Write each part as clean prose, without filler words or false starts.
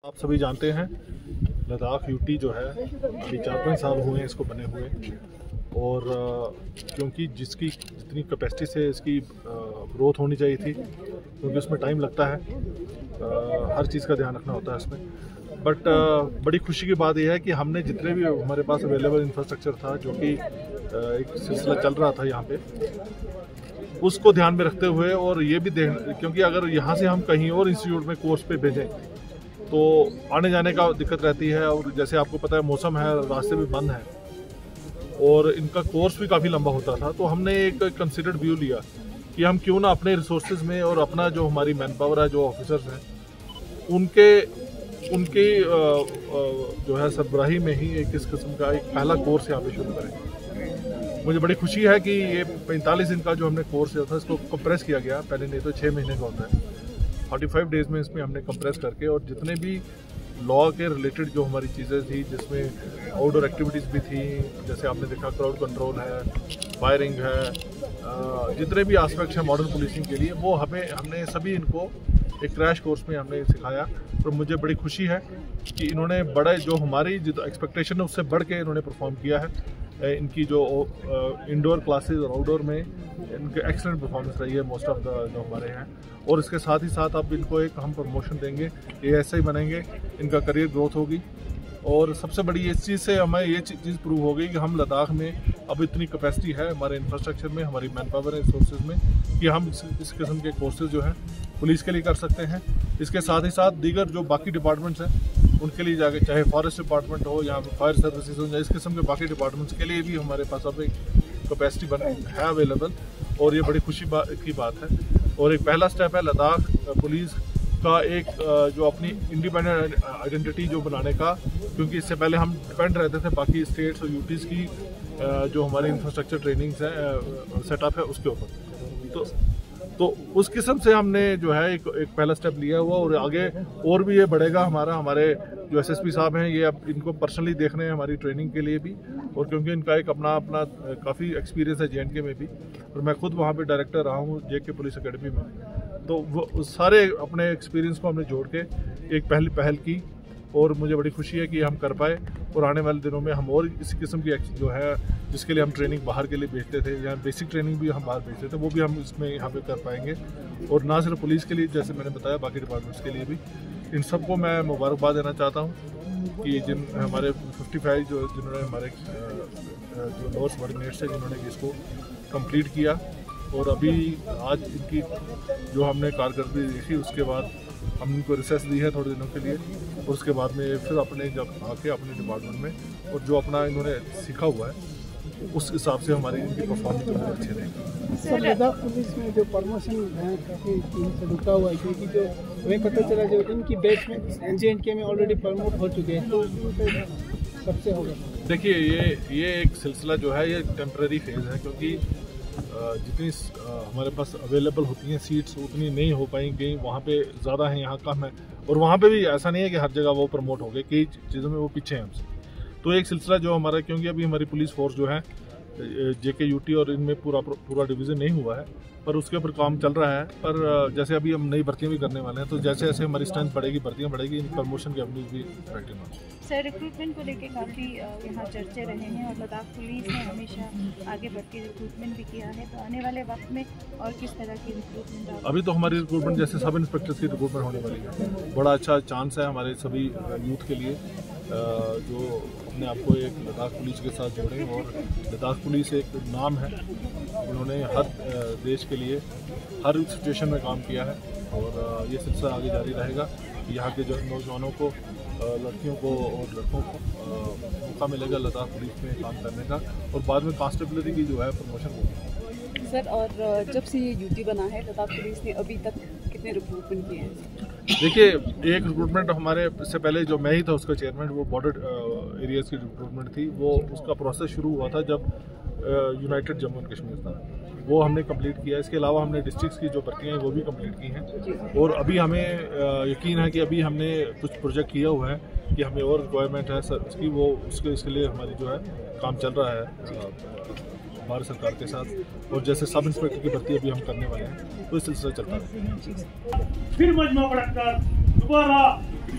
आप सभी जानते हैं लद्दाख यूटी जो है अभी 4-5 साल हुए हैं इसको बने हुए। और क्योंकि जिसकी जितनी कैपेसिटी से इसकी ग्रोथ होनी चाहिए थी, क्योंकि उसमें टाइम लगता है, हर चीज़ का ध्यान रखना होता है इसमें। बट बड़ी खुशी की बात यह है कि हमने जितने भी हमारे पास अवेलेबल इंफ्रास्ट्रक्चर था, जो कि एक सिलसिला चल रहा था यहाँ पे, उसको ध्यान में रखते हुए, और ये भी क्योंकि अगर यहाँ से हम कहीं और इंस्टीट्यूट में कोर्स पे भेजें तो आने जाने का दिक्कत रहती है। और जैसे आपको पता है मौसम है, रास्ते भी बंद हैं और इनका कोर्स भी काफ़ी लंबा होता था। तो हमने एक कंसिडर्ड व्यू लिया कि हम क्यों ना अपने रिसोर्सेज में और अपना जो हमारी मैन पावर है, जो ऑफिसर्स हैं, उनके जो है सरबराही में ही एक इस किस्म का एक पहला कोर्स यहाँ पे शुरू करें। मुझे बड़ी खुशी है कि ये 45 दिन का जो हमने कोर्स लिया था, इसको कंप्रेस किया गया। पहले नहीं तो 6 महीने का होता है, 45 डेज़ में इसमें हमने कंप्रेस करके, और जितने भी लॉ के रिलेटेड जो हमारी चीज़ें थी, जिसमें आउटडोर एक्टिविटीज़ भी थी, जैसे आपने देखा क्राउड कंट्रोल है, फायरिंग है, जितने भी एस्पेक्ट्स हैं मॉडर्न पुलिसिंग के लिए, वो हमने सभी इनको एक क्रैश कोर्स में हमने सिखाया। और मुझे बड़ी खुशी है कि इन्होंने बड़े जो हमारी एक्सपेक्टेशन है उससे बढ़ के इन्होंने परफॉर्म किया है। इनकी जो इंडोर क्लासेस और आउटडोर में इनके एक्सीलेंट परफॉर्मेंस रही है मोस्ट ऑफ द जो हमारे हैं। और इसके साथ ही साथ अब इनको एक हम प्रमोशन देंगे, ये ऐसे ही बनेंगे, इनका करियर ग्रोथ होगी। और सबसे बड़ी इस चीज़ से हमें ये चीज़ प्रूव हो गई कि हम लद्दाख में अब इतनी कैपेसिटी है हमारे इंफ्रास्ट्रक्चर में, हमारी मैन पावर रिसोर्सेज में, कि हम इस किस्म के कोर्सेज जो हैं पुलिस के लिए कर सकते हैं। इसके साथ ही साथ दीगर जो बाकी डिपार्टमेंट्स हैं उनके लिए जाके, चाहे फॉरेस्ट डिपार्टमेंट हो या फायर सर्विसेज हो, या इस किस्म के बाकी डिपार्टमेंट्स के लिए भी हमारे पास अब एक कैपेसिटी है अवेलेबल। और ये बड़ी खुशी की बात है। और एक पहला स्टेप है लद्दाख पुलिस का एक जो अपनी इंडिपेंडेंट आइडेंटिटी जो बनाने का, क्योंकि इससे पहले हम डिपेंड रहते थे बाकी स्टेट्स और यूटीज़ की जो हमारी इंफ्रास्ट्रक्चर ट्रेनिंग्स है, सेटअप है, उसके ऊपर। तो उस किस्म से हमने जो है एक पहला स्टेप लिया हुआ, और आगे और भी ये बढ़ेगा। हमारे जो एसएसपी साहब हैं, ये अब इनको पर्सनली देख रहे हैं हमारी ट्रेनिंग के लिए भी, और क्योंकि इनका एक अपना काफ़ी एक्सपीरियंस है JNK में भी, और मैं खुद वहाँ पे डायरेक्टर रहा हूँ JK पुलिस अकेडमी में। तो वो सारे अपने एक्सपीरियंस को हमने जोड़ के एक पहल की, और मुझे बड़ी खुशी है कि हम कर पाए। और आने वाले दिनों में हम और इसी किस्म की जो है, जिसके लिए हम ट्रेनिंग बाहर के लिए भेजते थे, या बेसिक ट्रेनिंग भी हम बाहर भेजते थे, वो भी हम इसमें यहाँ पे कर पाएंगे। और ना सिर्फ पुलिस के लिए, जैसे मैंने बताया, बाकी डिपार्टमेंट्स के लिए भी। इन सबको मैं मुबारकबाद देना चाहता हूँ कि जिन हमारे 55 जिन्होंने हमारे जो लोअर सबऑर्डिनेट्स हैं, जिन्होंने इसको कंप्लीट किया। और अभी आज इनकी जो हमने कारकर्दगी देखी, उसके बाद हम इनको रिसेस दी है थोड़े दिनों के लिए, और उसके बाद में फिर अपने जब आके अपने डिपार्टमेंट में और जो अपना इन्होंने सीखा हुआ है, उस हिसाब से हमारी इनकी परफॉर्मेंस बहुत अच्छी रहेगी। सर, लद्दाख पुलिस में जो प्रमोशन है काफ़ी दिन से रुका हुआ है, क्योंकि जो हमें पता चला जो इनकी बैच में JNK में ऑलरेडी प्रमोट हो चुके हैं, तो सबसे होगा। देखिए, ये एक सिलसिला जो है, ये टेम्परेरी फेज़ है, क्योंकि जितनी हमारे पास अवेलेबल होती हैं सीट्स, उतनी नहीं हो पाएंगी। वहाँ पे ज़्यादा है, यहाँ कम है। और वहाँ पे भी ऐसा नहीं है कि हर जगह वो प्रमोट हो गए, कई चीज़ों में वो पीछे हैं हमसे। तो एक सिलसिला जो हमारा, क्योंकि अभी हमारी पुलिस फोर्स जो है JK UT और इनमें पूरा डिवीज़न नहीं हुआ है, पर उसके ऊपर काम चल रहा है। पर जैसे अभी हम नई भर्तियाँ भी करने वाले हैं, तो जैसे जैसे हमारी स्ट्रेंथ बढ़ेगी, भर्तियाँ बढ़ेगी, इन प्रमोशन के एवेन्यूज भी इफेक्टिव होंगे। सर, रिक्रूटमेंट को लेकर काफ़ी यहाँ चर्चे रहे हैं, और लद्दाख पुलिस ने हमेशा आगे बढ़ के रिक्रूटमेंट भी किया है। तो आने वाले वक्त में और किस तरह की रिक्रूटमेंट? अभी तो हमारी रिक्रूटमेंट जैसे सब इंस्पेक्टर्स की रिक्रूटमेंट होने वाली है। बड़ा अच्छा चांस है हमारे सभी यूथ के लिए, जो अपने आप को एक लद्दाख पुलिस के साथ जोड़ें। और लद्दाख पुलिस एक नाम है, उन्होंने हर देश के लिए हर सिचुएशन में काम किया है, और ये सिलसिला आगे जारी रहेगा। यहाँ के जो नौजवानों को, लड़कियों को और लड़कों को मौका मिलेगा लद्दाख पुलिस में काम करने का, और बाद में कांस्टेबलरी की जो है प्रमोशन होगी। सर, और जब से ये UT बना है, लद्दाख पुलिस ने अभी तक कितने रिक्रूटमेंट किए हैं? देखिए, एक रिक्रूटमेंट हमारे इससे पहले जो मैं ही था उसका चेयरमैन, वो बॉर्डर एरियाज़ की रिक्रूटमेंट थी। वो उसका प्रोसेस शुरू हुआ था जब यूनाइटेड जम्मू एंड कश्मीर था, वो हमने कंप्लीट किया। इसके अलावा हमने डिस्ट्रिक्ट्स की जो भर्तियाँ हैं वो भी कंप्लीट की हैं। और अभी हमें यकीन है कि अभी हमने कुछ प्रोजेक्ट किया हुआ है कि हमें और रिक्वायरमेंट है सर उसकी, वो उसके लिए हमारी जो है काम चल रहा है भारत सरकार के साथ। और जैसे सब इंस्पेक्टर की भर्ती अभी हम करने वाले हैं, तो इस सिलसिला चलता है। फिर मजमा बढ़कर दोबारा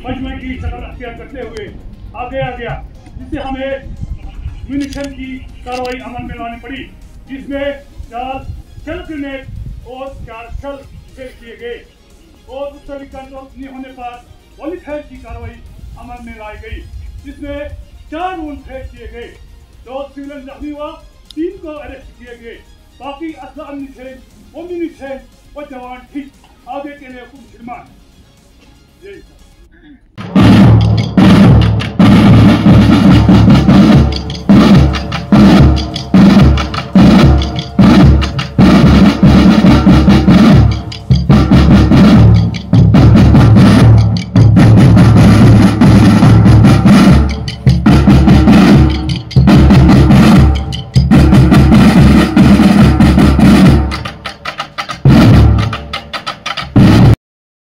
मजमे की शक्ल अख्तियार करते हुए आगे आ गया, जिससे हमें म्यूनिशन की कार्रवाई अमल में लानी पड़ी, जिसमें 4 शेल ग्रेनेड और 4 शेल फेल किए गए और उस सभी कंट्रोल नहीं होने पर वॉलीफेयर की कार्रवाई अमल में लाई गई, जिसमें 4 राउंड फेल किए गए, 2 सिविलियन जख्मी हुआ, 3 को अरेस्ट किए गए। बाकी असला अम्निशन, म्यूनिशन और जवान ठीक आगे के लिए खूब खिदमत।